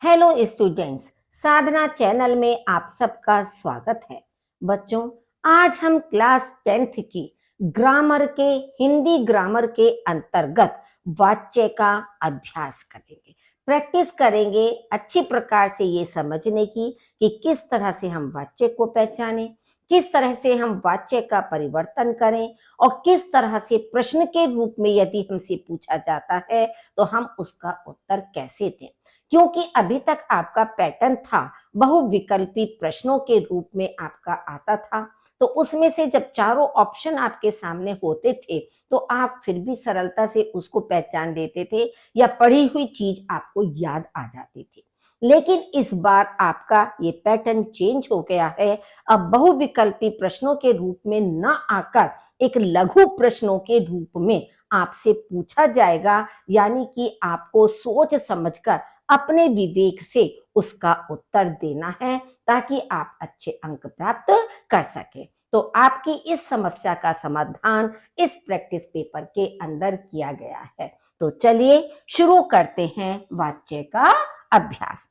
Hello students, साधना channel में आप सबका स्वागत है। बच्चों, आज हम क्लास 10th की ग्रामर के हिंदी ग्रामर के अंतर्गत वाच्य का अभ्यास करेंगे, प्रैक्टिस करेंगे अच्छी प्रकार से ये समझने की कि किस तरह से हम वाच्य को पहचानें, किस तरह से हम वाच्य का परिवर्तन करें और किस तरह से प्रश्न के रूप में यदि हमसे पूछा जाता है तो हम उसका उत्तर कैसे दें। क्योंकि अभी तक आपका पैटर्न था बहुविकल्पी प्रश्नों के रूप में आपका आता था, तो उसमें से जब चारों ऑप्शन आपके सामने होते थे तो आप फिर भी सरलता से उसको पहचान लेते थे या पढ़ी हुई चीज आपको याद आ जाती थी। लेकिन इस बार आपका ये पैटर्न चेंज हो गया है। अब बहुविकल्पी प्रश्नों के रूप में न आकर एक लघु प्रश्नों के रूप में आपसे पूछा जाएगा, यानी कि आपको सोच समझकर अपने विवेक से उसका उत्तर देना है ताकि आप अच्छे अंक प्राप्त कर सके। तो आपकी इस समस्या का समाधान इस प्रैक्टिस पेपर के अंदर किया गया है। तो चलिए शुरू करते हैं वाच्य का अभ्यास।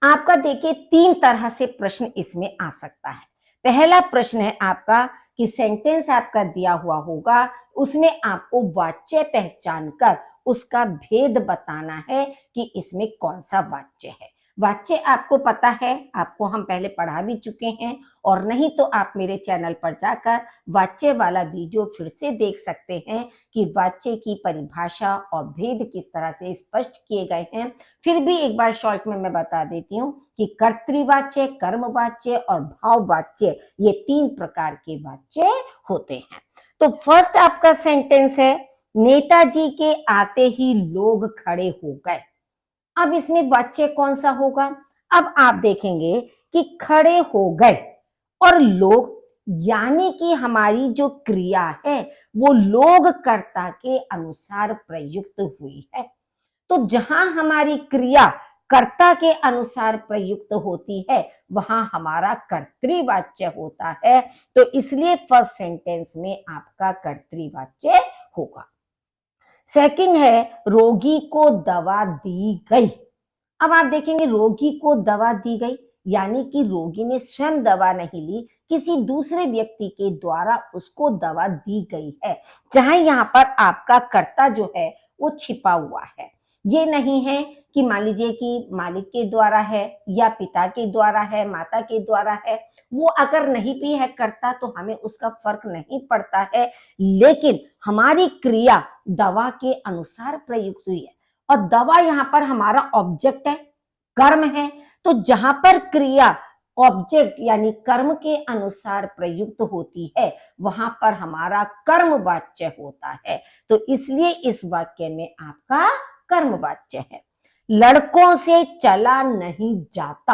आपका देखिए 3 तरह से प्रश्न इसमें आ सकता है। पहला प्रश्न है आपका कि सेंटेंस आपका दिया हुआ होगा, उसमें आपको वाच्य पहचान कर उसका भेद बताना है कि इसमें कौन सा वाच्य है। वाच्य आपको पता है, आपको हम पहले पढ़ा भी चुके हैं, और नहीं तो आप मेरे चैनल पर जाकर वाच्य वाला वीडियो फिर से देख सकते हैं कि वाच्य की परिभाषा और भेद किस तरह से स्पष्ट किए गए हैं। फिर भी एक बार शॉर्ट में मैं बता देती हूँ कि कर्तृवाच्य, कर्मवाच्य और भाववाच्य, ये 3 प्रकार के वाच्य होते हैं। तो फर्स्ट आपका सेंटेंस है, नेताजी के आते ही लोग खड़े हो गए। अब इसमें वाच्य कौन सा होगा? अब आप देखेंगे कि खड़े हो गए और लोग, यानी कि हमारी जो क्रिया है वो लोग कर्ता के अनुसार प्रयुक्त हुई है। तो जहां हमारी क्रिया कर्ता के अनुसार प्रयुक्त होती है वहां हमारा कर्तृवाच्य होता है। तो इसलिए फर्स्ट सेंटेंस में आपका कर्तृवाच्य होगा। सेकंड है, रोगी को दवा दी गई। अब आप देखेंगे रोगी को दवा दी गई, यानी कि रोगी ने स्वयं दवा नहीं ली, किसी दूसरे व्यक्ति के द्वारा उसको दवा दी गई है। जहां यहाँ पर आपका कर्ता जो है वो छिपा हुआ है। ये नहीं है कि मान लीजिए कि मालिक के द्वारा है या पिता के द्वारा है, माता के द्वारा है, वो अगर नहीं भी है कर्ता तो हमें उसका फर्क नहीं पड़ता है। लेकिन हमारी क्रिया दवा के अनुसार प्रयुक्त हुई है और दवा यहाँ पर हमारा ऑब्जेक्ट है, कर्म है। तो जहां पर क्रिया ऑब्जेक्ट यानी कर्म के अनुसार प्रयुक्त होती है वहां पर हमारा कर्म वाच्य होता है। तो इसलिए इस वाक्य में आपका कर्म वाच्य है। लड़कों से चला नहीं जाता।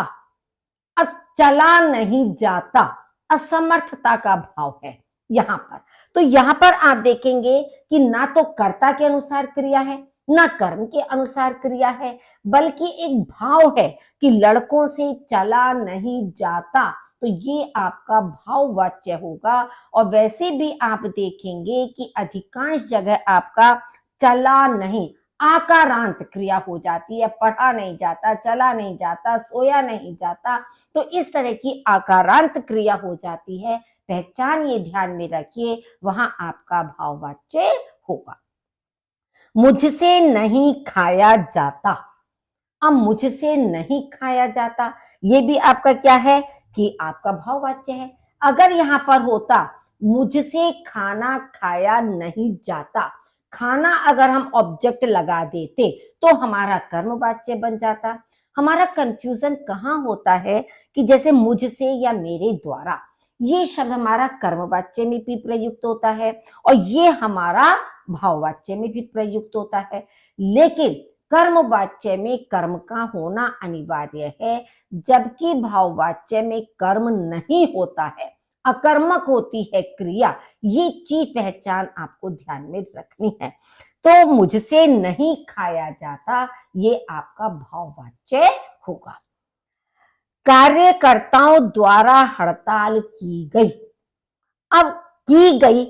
अब चला नहीं जाता असमर्थता का भाव है यहां पर। तो यहां पर आप देखेंगे कि ना तो कर्ता के अनुसार क्रिया है ना कर्म के अनुसार क्रिया है, बल्कि एक भाव है कि लड़कों से चला नहीं जाता। तो ये आपका भाववाच्य होगा। और वैसे भी आप देखेंगे कि अधिकांश जगह आपका चला नहीं आकारांत क्रिया हो जाती है, पढ़ा नहीं जाता, चला नहीं जाता, सोया नहीं जाता। तो इस तरह की आकारांत क्रिया हो जाती है। पहचान ये ध्यान में रखिए, वहां आपका भाववाच्य होगा। मुझसे नहीं खाया जाता। अब मुझसे नहीं खाया जाता, ये भी आपका क्या है कि आपका भाववाच्य है। अगर यहां पर होता मुझसे खाना खाया नहीं जाता, खाना अगर हम ऑब्जेक्ट लगा देते तो हमारा कर्मवाच्य बन जाता। हमारा कंफ्यूजन कहाँ होता है कि जैसे मुझसे या मेरे द्वारा, ये शब्द हमारा कर्मवाच्य में भी प्रयुक्त होता है और ये हमारा भाववाच्य में भी प्रयुक्त होता है। लेकिन कर्मवाच्य में कर्म का होना अनिवार्य है, जबकि भाववाच्य में कर्म नहीं होता है, अकर्मक होती है क्रिया। ये चीज पहचान आपको ध्यान में रखनी है। तो मुझसे नहीं खाया जाता, ये आपका भाववाच्य होगा। कार्यकर्ताओं द्वारा हड़ताल की गई। अब की गई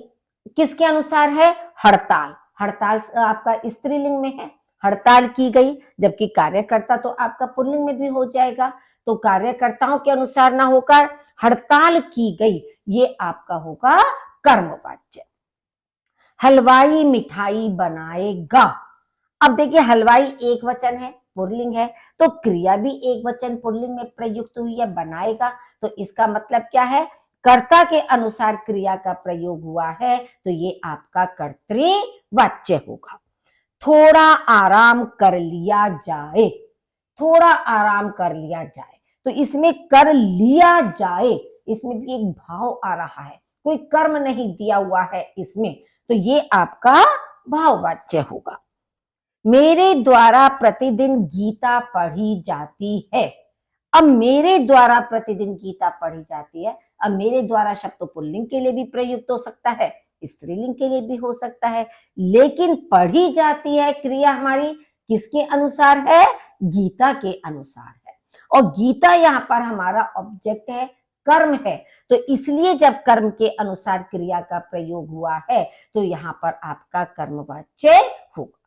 किसके अनुसार है? हड़ताल। हड़ताल आपका स्त्रीलिंग में है, हड़ताल की गई, जबकि कार्यकर्ता तो आपका पुल्लिंग में भी हो जाएगा, तो कार्यकर्ताओं के अनुसार ना होकर हड़ताल की गई, ये आपका होगा कर्मवाच्य। हलवाई मिठाई बनाएगा। अब देखिए हलवाई एक वचन है, पुल्लिंग है, तो क्रिया भी एक वचन पुल्लिंग में प्रयुक्त हुई है, बनाएगा, तो इसका मतलब क्या है, कर्ता के अनुसार क्रिया का प्रयोग हुआ है, तो ये आपका कर्तृवाच्य होगा। थोड़ा आराम कर लिया जाए, थोड़ा आराम कर लिया जाए, तो इसमें कर लिया जाए, इसमें भी एक भाव आ रहा है, कोई कर्म नहीं दिया हुआ है इसमें, तो ये आपका भाववाच्य होगा। मेरे द्वारा प्रतिदिन गीता पढ़ी जाती है। अब मेरे द्वारा प्रतिदिन गीता पढ़ी जाती है, अब मेरे द्वारा शब्द तो पुल्लिंग के लिए भी प्रयुक्त हो सकता है, स्त्रीलिंग के लिए भी हो सकता है, लेकिन पढ़ी जाती है क्रिया हमारी किसके अनुसार है, गीता के अनुसार है, और गीता यहाँ पर हमारा ऑब्जेक्ट है, कर्म है, तो इसलिए जब कर्म के अनुसार क्रिया का प्रयोग हुआ है, तो यहाँ पर आपका कर्मवाच्य होगा।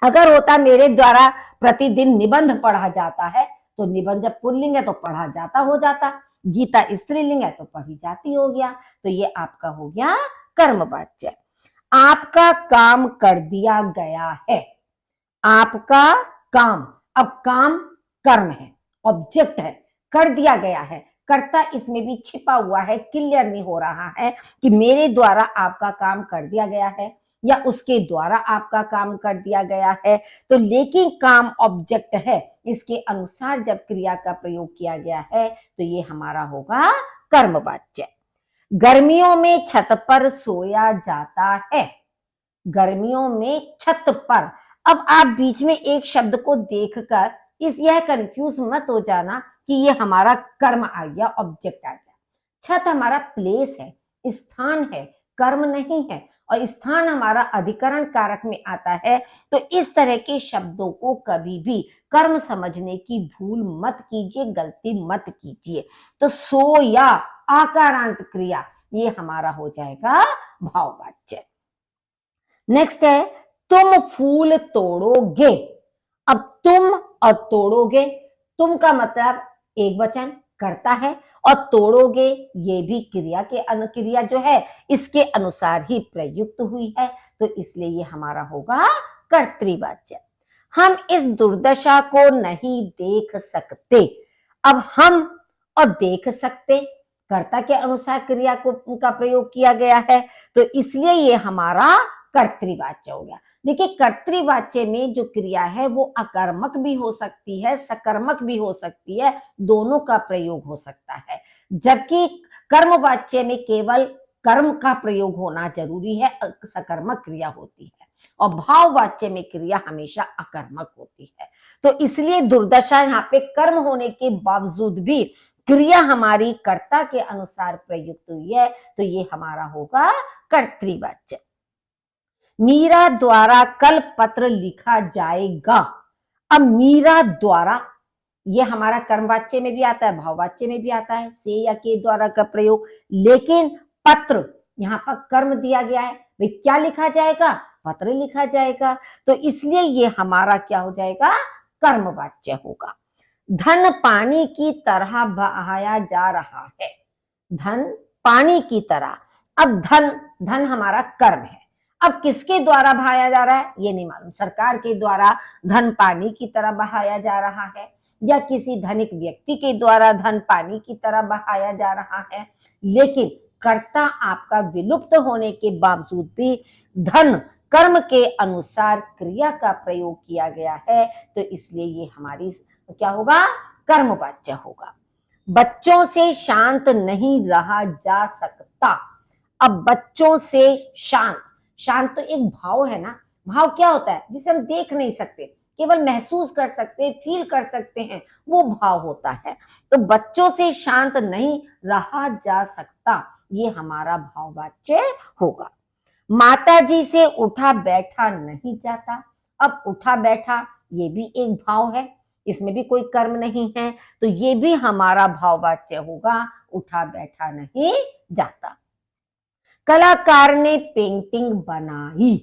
अगर होता मेरे द्वारा प्रतिदिन निबंध पढ़ा जाता है, तो निबंध जब पुल्लिंग है तो पढ़ा जाता हो जाता, गीता स्त्रीलिंग है तो पढ़ी जाती हो गया, तो ये आपका हो गया कर्मवाच्य। आपका काम कर दिया गया है, आपका काम, अब काम कर्म है, ऑब्जेक्ट है, कर दिया गया है, कर्ता इसमें भी छिपा हुआ है, क्लियर नहीं हो रहा है कि मेरे द्वारा आपका काम कर दिया गया है या उसके द्वारा आपका काम कर दिया गया है, तो लेकिन काम ऑब्जेक्ट है, इसके अनुसार जब क्रिया का प्रयोग किया गया है, तो ये हमारा होगा कर्मवाच्य। गर्मियों में छत पर सोया जाता है, गर्मियों में छत पर। अब आप बीच में एक शब्द को देखकर यह कंफ्यूज मत हो जाना कि ये हमारा कर्म आ गया, ऑब्जेक्ट आ गया। छत हमारा प्लेस है, स्थान है, कर्म नहीं है, और स्थान हमारा अधिकरण कारक में आता है, तो इस तरह के शब्दों को कभी भी कर्म समझने की भूल मत कीजिए, गलती मत कीजिए। तो सो या आकारांत क्रिया, ये हमारा हो जाएगा भाववाच्य। नेक्स्ट है तुम फूल तोड़ोगे। अब तुम और तोड़ोगे, तुम का मतलब एक वचन करता है, और तोड़ोगे ये भी क्रिया के अनुक्रिया जो है इसके अनुसार ही प्रयुक्त हुई है, तो इसलिए ये हमारा होगा कर्तृवाच्य। हम इस दुर्दशा को नहीं देख सकते। अब हम और देख सकते, कर्ता के अनुसार क्रिया को का प्रयोग किया गया है, तो इसलिए ये हमारा कर्तृवाच्य हो गया। देखिए कर्तृवाच्य में जो क्रिया है वो अकर्मक भी हो सकती है, सकर्मक भी हो सकती है, दोनों का प्रयोग हो सकता है, जबकि कर्मवाच्य में केवल कर्म का प्रयोग होना जरूरी है, सकर्मक क्रिया होती है, और भाववाच्य में क्रिया हमेशा अकर्मक होती है। तो इसलिए दुर्दशा यहाँ पे कर्म होने के बावजूद भी क्रिया हमारी कर्ता के अनुसार प्रयुक्त हुई है, तो ये हमारा होगा कर्तृवाच्य। मीरा द्वारा कल पत्र लिखा जाएगा। अब मीरा द्वारा ये हमारा कर्मवाच्य में भी आता है, भाववाच्य में भी आता है, से या के द्वारा का प्रयोग, लेकिन पत्र यहाँ पर कर्म दिया गया है, भाई क्या लिखा जाएगा, पत्र लिखा जाएगा, तो इसलिए ये हमारा क्या हो जाएगा, कर्मवाच्य होगा। धन पानी की तरह बहाया जा रहा है, धन पानी की तरह। अब धन, धन हमारा कर्म है, अब किसके द्वारा बहाया जा रहा है ये नहीं मालूम, सरकार के द्वारा धन पानी की तरह बहाया जा रहा है, या किसी धनिक व्यक्ति के द्वारा धन पानी की तरह बहाया जा रहा है, लेकिन कर्ता आपका विलुप्त होने के बावजूद भी धन कर्म के अनुसार क्रिया का प्रयोग किया गया है, तो इसलिए ये हमारी क्या होगा, कर्मवाच्य होगा। बच्चों से शांत नहीं रहा जा सकता। अब बच्चों से शांत, शांत तो एक भाव है ना, भाव क्या होता है जिसे हम देख नहीं सकते, केवल महसूस कर सकते, फील कर सकते हैं, वो भाव होता है। तो बच्चों से शांत नहीं रहा जा सकता, ये हमारा भाववाच्य होगा। माताजी से उठा बैठा नहीं जाता। अब उठा बैठा ये भी एक भाव है, इसमें भी कोई कर्म नहीं है, तो ये भी हमारा भाववाच्य होगा, उठा बैठा नहीं जाता। कलाकार ने पेंटिंग बनाई।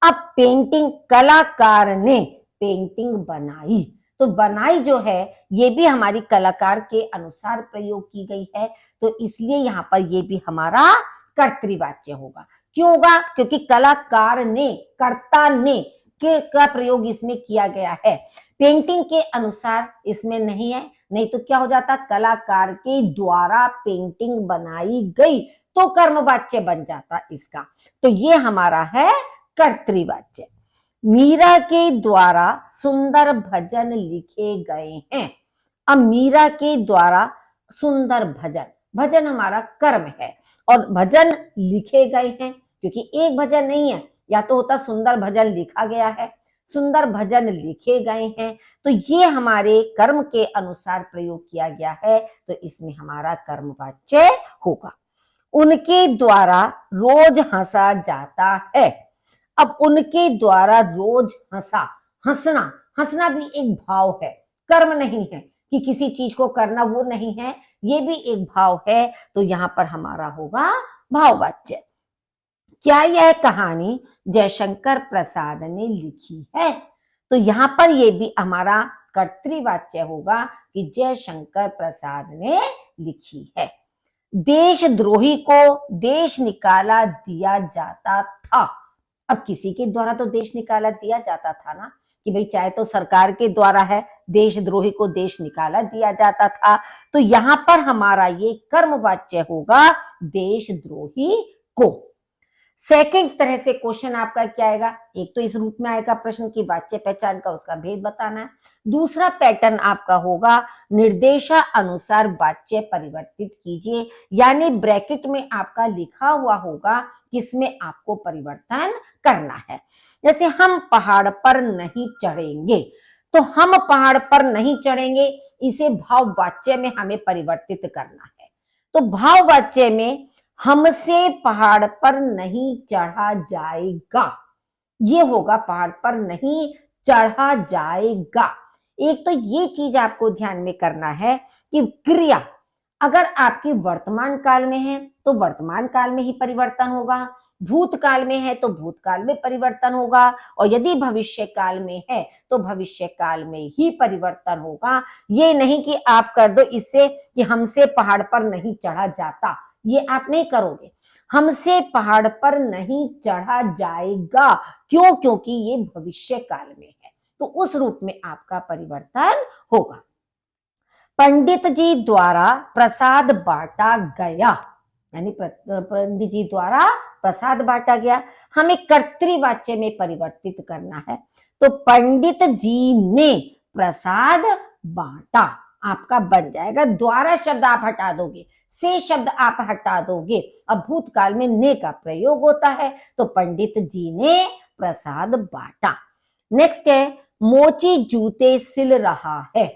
अब पेंटिंग, कलाकार ने पेंटिंग बनाई, तो बनाई जो है ये भी हमारी कलाकार के अनुसार प्रयोग की गई है, तो इसलिए यहां पर ये भी हमारा कर्तृवाच्य होगा। क्यों होगा? क्योंकि कलाकार ने, कर्ता ने के का प्रयोग इसमें किया गया है, पेंटिंग के अनुसार इसमें नहीं है। नहीं तो क्या हो जाता, कलाकार के द्वारा पेंटिंग बनाई गई, तो कर्मवाच्य बन जाता इसका। तो ये हमारा है कर्तृवाच्य। मीरा के द्वारा सुंदर भजन लिखे गए हैं। अब मीरा के द्वारा सुंदर भजन, भजन हमारा कर्म है, और भजन लिखे गए हैं, क्योंकि एक भजन नहीं है, या तो होता सुंदर भजन लिखा गया है, सुंदर भजन लिखे गए हैं, तो ये हमारे कर्म के अनुसार प्रयोग किया गया है, तो इसमें हमारा कर्मवाच्य होगा। उनके द्वारा रोज हंसा जाता है। अब उनके द्वारा रोज हंसा, हंसना, हंसना भी एक भाव है, कर्म नहीं है कि किसी चीज को करना, वो नहीं है, ये भी एक भाव है, तो यहां पर हमारा होगा भाववाच्य। क्या यह कहानी जयशंकर प्रसाद ने लिखी है? तो यहां पर ये भी हमारा कर्तृवाच्य होगा कि जयशंकर प्रसाद ने लिखी है। देशद्रोही को देश निकाला दिया जाता था। अब किसी के द्वारा तो देश निकाला दिया जाता था ना, कि भाई चाहे तो सरकार के द्वारा है, देशद्रोही को देश निकाला दिया जाता था, तो यहां पर हमारा ये कर्मवाच्य होगा देशद्रोही को। सेकंड तरह से क्वेश्चन आपका क्या आएगा, एक तो इस रूप में आएगा प्रश्न की वाच्य पहचान का उसका भेद बताना है। दूसरा पैटर्न आपका होगा निर्देशा अनुसार वाच्य परिवर्तित कीजिए, यानी ब्रैकेट में आपका लिखा हुआ होगा किसमें आपको परिवर्तन करना है। जैसे हम पहाड़ पर नहीं चढ़ेंगे, तो हम पहाड़ पर नहीं चढ़ेंगे, इसे भाववाच्य में हमें परिवर्तित करना है। तो भाववाच्य में हमसे पहाड़ पर नहीं चढ़ा जाएगा, ये होगा पहाड़ पर नहीं चढ़ा जाएगा। एक तो ये चीज आपको ध्यान में करना है कि क्रिया अगर आपकी वर्तमान काल में है तो वर्तमान काल में ही परिवर्तन होगा, भूतकाल में है तो भूतकाल में परिवर्तन होगा, और यदि भविष्य काल में है तो भविष्य काल में ही परिवर्तन होगा। ये नहीं कि आप कर दो इससे कि हमसे पहाड़ पर नहीं चढ़ा जाता, ये आप नहीं करोगे। हमसे पहाड़ पर नहीं चढ़ा जाएगा, क्यों? क्योंकि ये भविष्य काल में है, तो उस रूप में आपका परिवर्तन होगा। पंडित जी द्वारा प्रसाद बांटा गया, यानी पंडित जी द्वारा प्रसाद बांटा गया, हमें कर्तृवाच्य में परिवर्तित करना है, तो पंडित जी ने प्रसाद बांटा आपका बन जाएगा। द्वारा शब्द आप हटा दोगे, से शब्द आप हटा दोगे, अब भूतकाल में ने का प्रयोग होता है, तो पंडित जी ने प्रसाद बांटा। नेक्स्ट है मोची जूते सिल रहा है,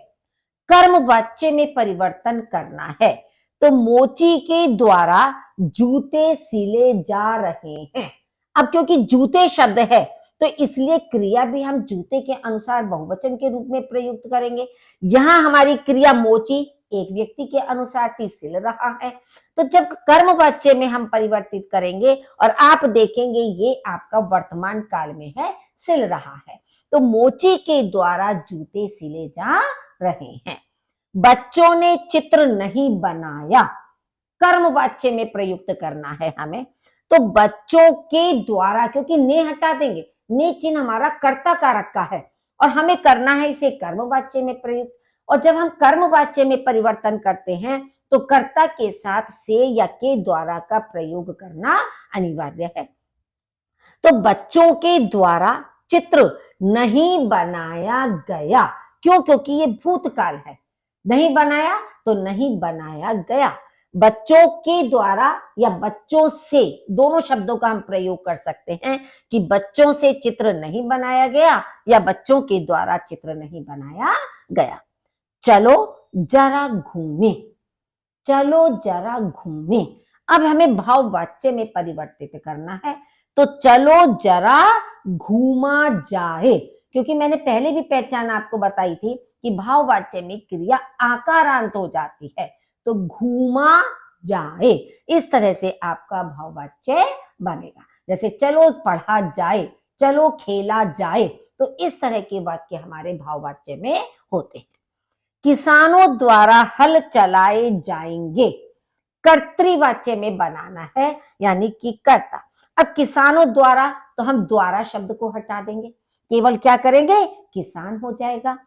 कर्मवाच्य में परिवर्तन करना है, तो मोची के द्वारा जूते सिले जा रहे हैं। अब क्योंकि जूते शब्द है तो इसलिए क्रिया भी हम जूते के अनुसार बहुवचन के रूप में प्रयुक्त करेंगे। यहां हमारी क्रिया मोची एक व्यक्ति के अनुसार थी, सिल रहा है, तो जब कर्मवाच्य में हम परिवर्तित करेंगे और आप देखेंगे ये आपका वर्तमान काल में है, सिल रहा है, तो मोची के द्वारा जूते सिले जा रहे हैं। बच्चों ने चित्र नहीं बनाया, कर्मवाच्य में प्रयुक्त करना है हमें, तो बच्चों के द्वारा, क्योंकि ने हटा देंगे, ने चिन्ह हमारा कर्ता का रखा है और हमें करना है इसे कर्मवाच्य में प्रयुक्त, और जब हम कर्मवाच्य में परिवर्तन करते हैं तो कर्ता के साथ से या के द्वारा का प्रयोग करना अनिवार्य है। तो बच्चों के द्वारा चित्र नहीं बनाया गया, क्यों? क्योंकि ये भूतकाल है, नहीं बनाया तो नहीं बनाया गया। बच्चों के द्वारा या बच्चों से, दोनों शब्दों का हम प्रयोग कर सकते हैं कि बच्चों से चित्र नहीं बनाया गया या बच्चों के द्वारा चित्र नहीं बनाया गया। चलो जरा घूमे, चलो जरा घूमे, अब हमें भाववाच्य में परिवर्तित करना है, तो चलो जरा घूमा जाए, क्योंकि मैंने पहले भी पहचान आपको बताई थी कि भाववाच्य में क्रिया आकारांत हो जाती है, तो घूमा जाए, इस तरह से आपका भाववाच्य बनेगा। जैसे चलो पढ़ा जाए, चलो खेला जाए। तो इस तरह के वाक्य हमारे भाववाच्य में होते हैं। किसानों द्वारा हल चलाए जाएंगे, कर्तृवाच्य में बनाना है, यानी कि कर्ता। अब किसानों द्वारा, तो हम द्वारा शब्द को हटा देंगे, केवल क्या करेंगे, किसान हो जाएगा।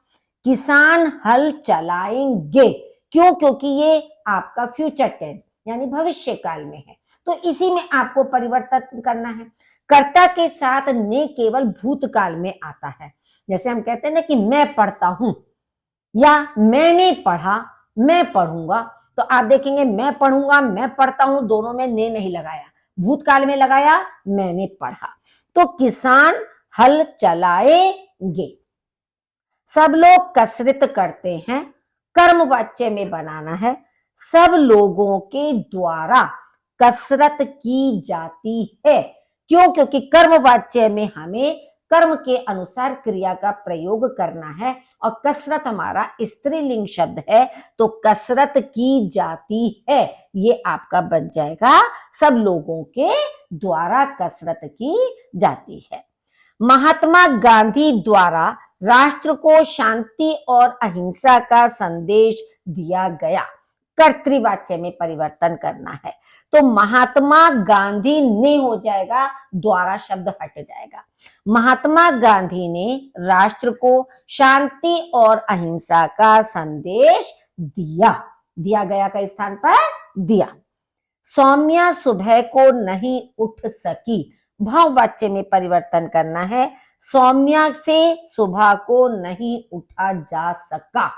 किसान हल चलाएंगे, क्यों, क्योंकि ये आपका फ्यूचर टेंस यानी भविष्य काल में है, तो इसी में आपको परिवर्तन करना है। कर्ता के साथ ने केवल भूतकाल में आता है। जैसे हम कहते हैं ना कि मैं पढ़ता हूं या मैंने पढ़ा, मैं पढ़ूंगा, तो आप देखेंगे मैं पढ़ूंगा, मैं पढ़ता हूं, दोनों में ने नहीं लगाया, भूतकाल में लगाया मैंने पढ़ा। तो किसान हल चलाएंगे। सब लोग कसरत करते हैं, कर्मवाच्य में बनाना है। सब लोगों के द्वारा कसरत की जाती है, क्यों, क्योंकि कर्मवाच्य में हमें कर्म के अनुसार क्रिया का प्रयोग करना है, और कसरत हमारा स्त्रीलिंग शब्द है, तो कसरत की जाती है, ये आपका बन जाएगा सब लोगों के द्वारा कसरत की जाती है। महात्मा गांधी द्वारा राष्ट्र को शांति और अहिंसा का संदेश दिया गया, कर्तृवाच्य में परिवर्तन करना है। तो महात्मा गांधी ने हो जाएगा, द्वारा शब्द हट जाएगा। महात्मा गांधी ने राष्ट्र को शांति और अहिंसा का संदेश दिया, दिया गया का स्थान पर दिया। सौम्या सुबह को नहीं उठ सकी, भाववाच्य में परिवर्तन करना है। सौम्या से सुबह को नहीं उठा जा सका,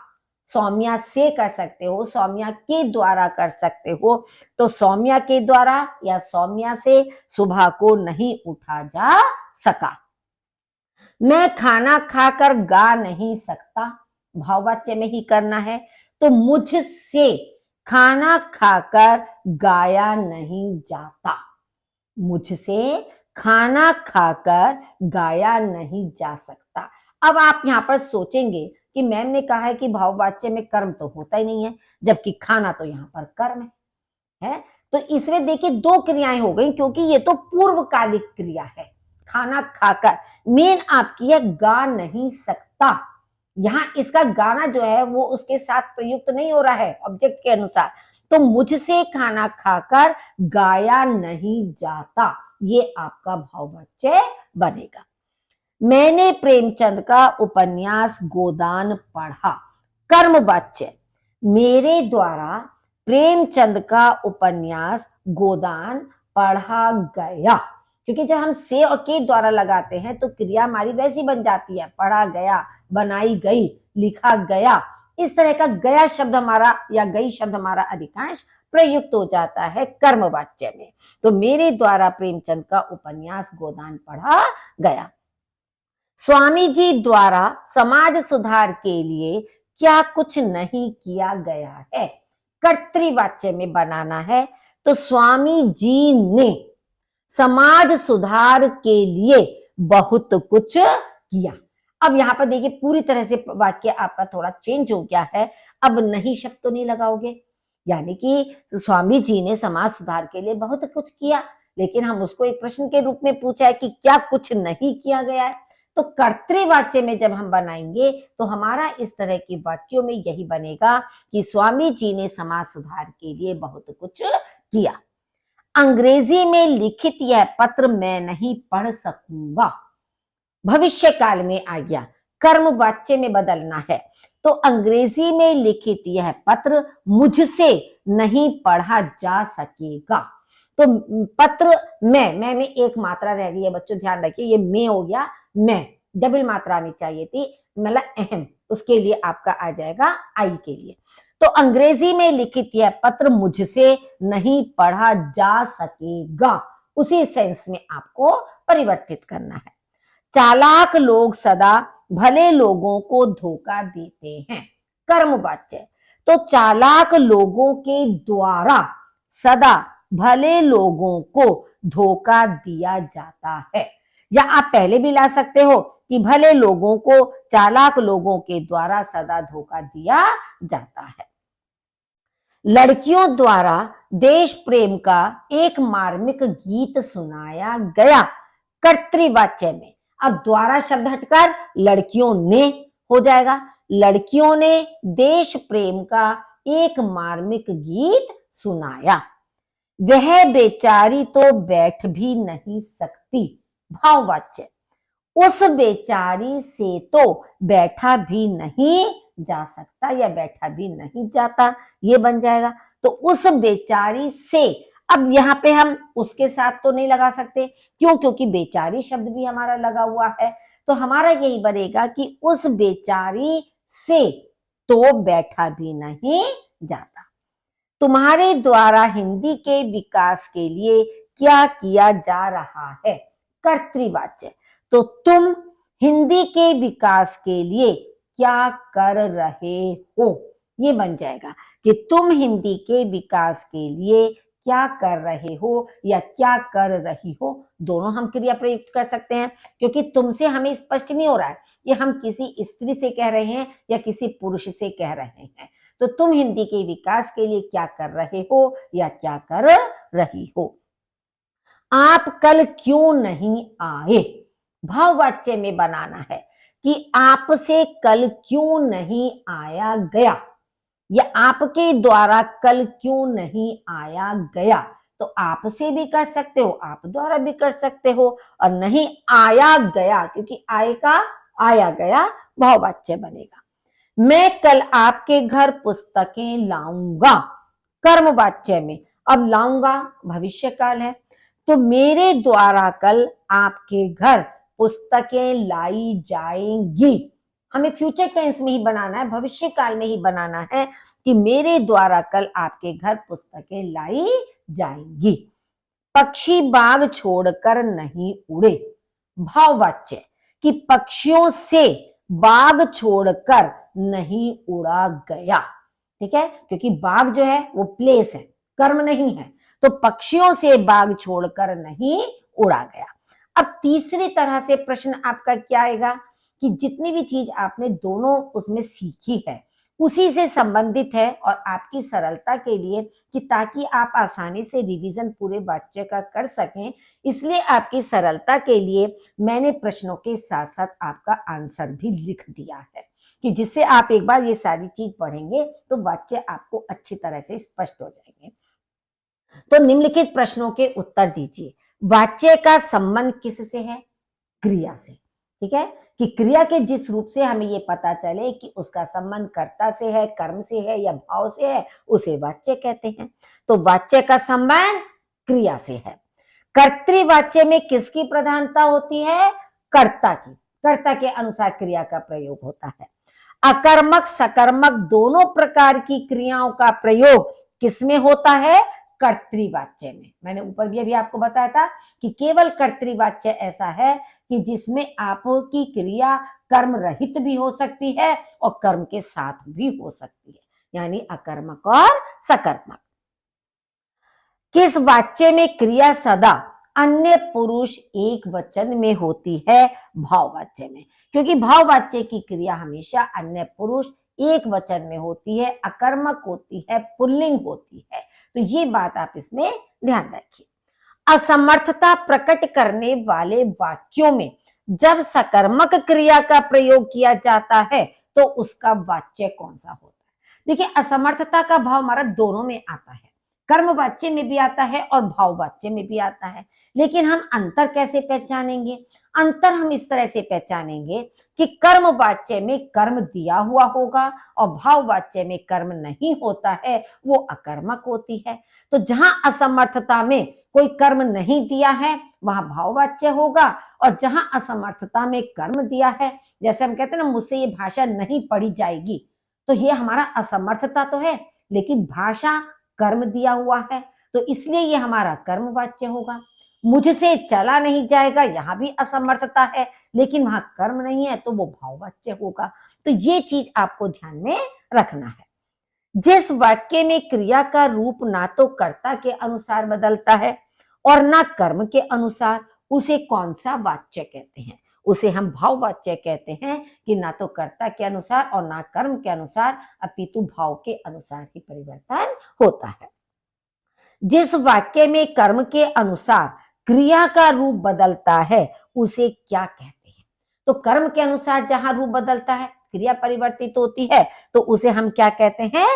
सौम्या से कर सकते हो, सौम्या के द्वारा कर सकते हो, तो सौम्या के द्वारा या सौम्या से सुबह को नहीं उठा जा सका। मैं खाना खाकर गा नहीं सकता, भाववाच्य में ही करना है, तो मुझसे खाना खाकर गाया नहीं जाता, मुझसे खाना खाकर गाया नहीं जा सकता। अब आप यहां पर सोचेंगे कि मैम ने कहा है कि भाववाच्य में कर्म तो होता ही नहीं है, जबकि खाना तो यहाँ पर कर्म है। तो इसमें देखिए दो क्रियाएं हो गई, क्योंकि ये तो पूर्वकालिक क्रिया है, खाना खाकर। मेन आपकी है गा नहीं सकता, यहाँ इसका गाना जो है वो उसके साथ प्रयुक्त नहीं हो रहा है ऑब्जेक्ट के अनुसार, तो मुझसे खाना खाकर गाया नहीं जाता, ये आपका भाववाच्य बनेगा। मैंने प्रेमचंद का उपन्यास गोदान पढ़ा, कर्मवाच्य। मेरे द्वारा प्रेमचंद का उपन्यास गोदान पढ़ा गया, क्योंकि जब हम से और के द्वारा लगाते हैं तो क्रिया हमारी वैसी बन जाती है, पढ़ा गया, बनाई गई, लिखा गया, इस तरह का गया शब्द हमारा या गई शब्द हमारा अधिकांश प्रयुक्त हो जाता है कर्मवाच्य में। तो मेरे द्वारा प्रेमचंद का उपन्यास गोदान पढ़ा गया। स्वामी जी द्वारा समाज सुधार के लिए क्या कुछ नहीं किया गया है, कर्तृवाच्य में बनाना है। तो स्वामी जी ने समाज सुधार के लिए बहुत कुछ किया। अब यहां पर देखिए पूरी तरह से वाक्य आपका थोड़ा चेंज हो गया है, अब नहीं शब्द तो नहीं लगाओगे, यानी कि स्वामी जी ने समाज सुधार के लिए बहुत कुछ किया, लेकिन हम उसको एक प्रश्न के रूप में पूछा है कि क्या कुछ नहीं किया गया है। तो कर्तृवाच्य में जब हम बनाएंगे तो हमारा इस तरह के वाक्यों में यही बनेगा कि स्वामी जी ने समाज सुधार के लिए बहुत कुछ किया। अंग्रेजी में लिखित यह पत्र मैं नहीं पढ़ सकूंगा, भविष्य काल में आ गया, कर्मवाच्य में बदलना है। तो अंग्रेजी में लिखित यह पत्र मुझसे नहीं पढ़ा जा सकेगा। तो पत्र मैं में एक मात्रा रह गई है बच्चों, ध्यान रखिए, ये मैं हो गया, मैं डबल मात्रा आनी चाहिए थी, मतलब अहम, उसके लिए आपका आ जाएगा आई के लिए। तो अंग्रेजी में लिखित यह पत्र मुझसे नहीं पढ़ा जा सकेगा, उसी सेंस में आपको परिवर्तित करना है। चालाक लोग सदा भले लोगों को धोखा देते हैं, कर्मवाच्य। तो चालाक लोगों के द्वारा सदा भले लोगों को धोखा दिया जाता है, या आप पहले भी ला सकते हो कि भले लोगों को चालाक लोगों के द्वारा सदा धोखा दिया जाता है। लड़कियों द्वारा देश प्रेम का एक मार्मिक गीत सुनाया गया, कर्तृवाच्य में। अब द्वारा शब्द हटकर लड़कियों ने हो जाएगा। लड़कियों ने देश प्रेम का एक मार्मिक गीत सुनाया। वह बेचारी तो बैठ भी नहीं सकती। भाववाच्य, उस बेचारी से तो बैठा भी नहीं जा सकता या बैठा भी नहीं जाता, ये बन जाएगा। तो उस बेचारी से, अब यहाँ पे हम उसके साथ तो नहीं लगा सकते, क्यों? क्योंकि बेचारी शब्द भी हमारा लगा हुआ है। तो हमारा यही बनेगा कि उस बेचारी से तो बैठा भी नहीं जाता। तुम्हारे द्वारा हिंदी के विकास के लिए क्या किया जा रहा है? कर्तृवाच्य, तो तुम हिंदी के विकास के लिए क्या कर रहे हो, ये बन जाएगा कि तुम हिंदी के विकास के लिए क्या कर रहे हो या क्या कर रही हो। दोनों हम क्रिया प्रयुक्त कर सकते हैं, क्योंकि तुमसे हमें स्पष्ट नहीं हो रहा है कि हम किसी स्त्री से कह रहे हैं या किसी पुरुष से कह रहे हैं। तो तुम हिंदी के विकास के लिए क्या कर रहे हो या क्या कर रही हो। आप कल क्यों नहीं आए? भाववाच्य में बनाना है कि आपसे कल क्यों नहीं आया गया, या आपके द्वारा कल क्यों नहीं आया गया। तो आपसे भी कर सकते हो, आप द्वारा भी कर सकते हो, और नहीं आया गया, क्योंकि आय का आया गया भाववाच्य बनेगा। मैं कल आपके घर पुस्तकें लाऊंगा, कर्मवाच्य में। अब लाऊंगा भविष्य काल है, तो मेरे द्वारा कल आपके घर पुस्तकें लाई जाएंगी। हमें फ्यूचर टेंस में ही बनाना है, भविष्य काल में ही बनाना है कि मेरे द्वारा कल आपके घर पुस्तकें लाई जाएंगी। पक्षी बाग छोड़कर नहीं उड़े। भाववाच्य, कि पक्षियों से बाग छोड़कर नहीं उड़ा गया। ठीक है, क्योंकि बाग जो है वो प्लेस है, कर्म नहीं है। तो पक्षियों से बाग छोड़कर नहीं उड़ा गया। अब तीसरी तरह से प्रश्न आपका क्या आएगा कि जितनी भी चीज आपने दोनों उसमें सीखी है उसी से संबंधित है, और आपकी सरलता के लिए कि ताकि आप आसानी से रिवीजन पूरे वाक्य का कर सकें, इसलिए आपकी सरलता के लिए मैंने प्रश्नों के साथ साथ आपका आंसर भी लिख दिया है, कि जिससे आप एक बार ये सारी चीज पढ़ेंगे तो वाक्य आपको अच्छी तरह से स्पष्ट हो जाएंगे। तो निम्नलिखित प्रश्नों के उत्तर दीजिए। वाक्य का संबंध किससे है? क्रिया से। ठीक है, कि क्रिया के जिस रूप से हमें ये पता चले कि उसका संबंध कर्ता से है, कर्म से है या भाव से है, उसे वाच्य कहते हैं। तो वाच्य का संबंध क्रिया से है। कर्तृवाच्य में किसकी प्रधानता होती है? कर्ता की। कर्ता के अनुसार क्रिया का प्रयोग होता है। अकर्मक सकर्मक दोनों प्रकार की क्रियाओं का प्रयोग किसमें होता है? कर्तृवाच्य में। मैंने ऊपर भी अभी आपको बताया था कि केवल कर्तृवाच्य ऐसा है कि जिसमें आपकी क्रिया कर्म रहित भी हो सकती है और कर्म के साथ भी हो सकती है, यानी अकर्मक और सकर्मक। किस वाच्य में क्रिया सदा अन्य पुरुष एक वचन में होती है? भाववाच्य में, क्योंकि भाववाच्य की क्रिया हमेशा अन्य पुरुष एक वचन में होती है, अकर्मक होती है, पुल्लिंग होती है। तो ये बात आप इसमें ध्यान रखिए। असमर्थता प्रकट करने वाले वाक्यों में जब सकर्मक क्रिया का प्रयोग किया जाता है तो उसका वाच्य कौन सा होता है? देखिए, असमर्थता का भाव हमारा दोनों में आता है, कर्म वाच्य में भी आता है और भाव वाच्य में भी आता है। लेकिन हम अंतर कैसे पहचानेंगे? अंतर हम इस तरह से पहचानेंगे कि कर्म वाच्य में कर्म दिया हुआ होगा और भाव वाच्य में कर्म नहीं होता है, वो अकर्मक होती है। तो जहां असमर्थता में कोई कर्म नहीं दिया है वहां भाववाच्य होगा, और जहां असमर्थता में कर्म दिया है, जैसे हम कहते हैं ना, मुझसे ये भाषा नहीं पढ़ी जाएगी, तो ये हमारा असमर्थता तो है, लेकिन भाषा कर्म दिया हुआ है, तो इसलिए ये हमारा कर्मवाच्य होगा। मुझसे चला नहीं जाएगा, यहां भी असमर्थता है लेकिन वहां कर्म नहीं है, तो वो भाववाच्य होगा। तो ये चीज आपको ध्यान में रखना है। जिस वाक्य में क्रिया का रूप ना तो कर्ता के अनुसार बदलता है और ना कर्म के अनुसार, उसे कौन सा वाच्य कहते हैं? उसे हम भाववाच्य कहते हैं, कि ना तो कर्ता के अनुसार और ना कर्म के अनुसार, अपितु भाव के अनुसार ही परिवर्तन होता है। जिस वाक्य में कर्म के अनुसार क्रिया का रूप बदलता है उसे क्या कहते हैं? तो कर्म के अनुसार जहां रूप बदलता है, क्रिया परिवर्तित होती है, तो उसे हम क्या कहते हैं?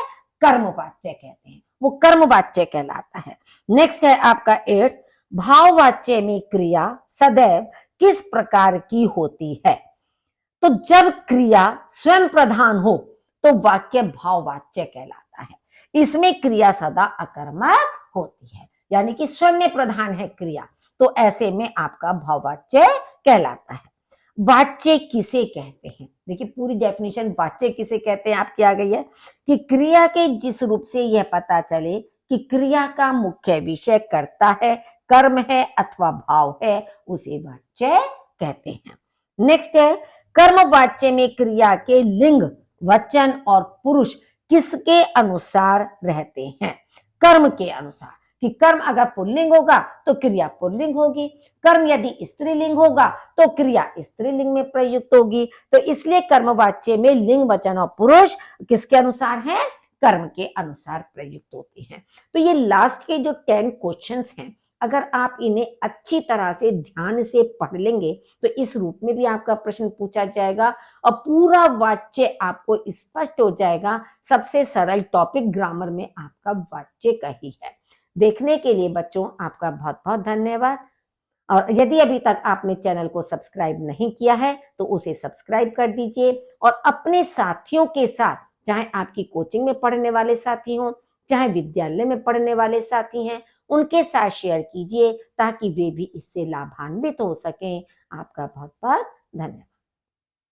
कर्मवाच्य कहते हैं, वो कर्मवाच्य कहलाता है। नेक्स्ट है आपका 8, भाववाच्य में क्रिया सदैव किस प्रकार की होती है? तो जब क्रिया स्वयं प्रधान हो तो वाक्य भाववाच्य कहलाता है। इसमें क्रिया सदा अकर्मक होती है, यानी कि स्वयं में प्रधान है क्रिया, तो ऐसे में आपका भाववाच्य कहलाता है। वाच्य किसे कहते हैं? देखिए पूरी डेफिनेशन वाच्य किसे कहते हैं आपकी आ गई है कि क्रिया के जिस रूप से यह पता चले कि क्रिया का मुख्य विषय कर्ता है, कर्म है अथवा भाव है, उसे वाच्य कहते हैं। नेक्स्ट है, कर्मवाच्य में क्रिया के लिंग, वचन और पुरुष किसके अनुसार रहते हैं? कर्म के अनुसार, कि कर्म अगर पुल्लिंग होगा तो क्रिया पुल्लिंग होगी, कर्म यदि स्त्रीलिंग होगा तो क्रिया स्त्रीलिंग में प्रयुक्त होगी। तो इसलिए कर्मवाच्य में लिंग, वचन और पुरुष किसके अनुसार है? कर्म के अनुसार प्रयुक्त होते हैं। तो ये लास्ट के जो 10 क्वेश्चंस हैं, अगर आप इन्हें अच्छी तरह से ध्यान से पढ़ लेंगे तो इस रूप में भी आपका प्रश्न पूछा जाएगा और पूरा वाच्य आपको स्पष्ट हो जाएगा। सबसे सरल टॉपिक ग्रामर में आपका वाच्य का ही है। देखने के लिए बच्चों आपका बहुत बहुत धन्यवाद। और यदि अभी तक आपने चैनल को सब्सक्राइब नहीं किया है तो उसे सब्सक्राइब कर दीजिए और अपने साथियों के साथ, चाहे आपकी कोचिंग में पढ़ने वाले साथी हों, चाहे विद्यालय में पढ़ने वाले साथी हैं, उनके साथ शेयर कीजिए ताकि वे भी इससे लाभान्वित हो सकें। आपका बहुत बहुत धन्यवाद।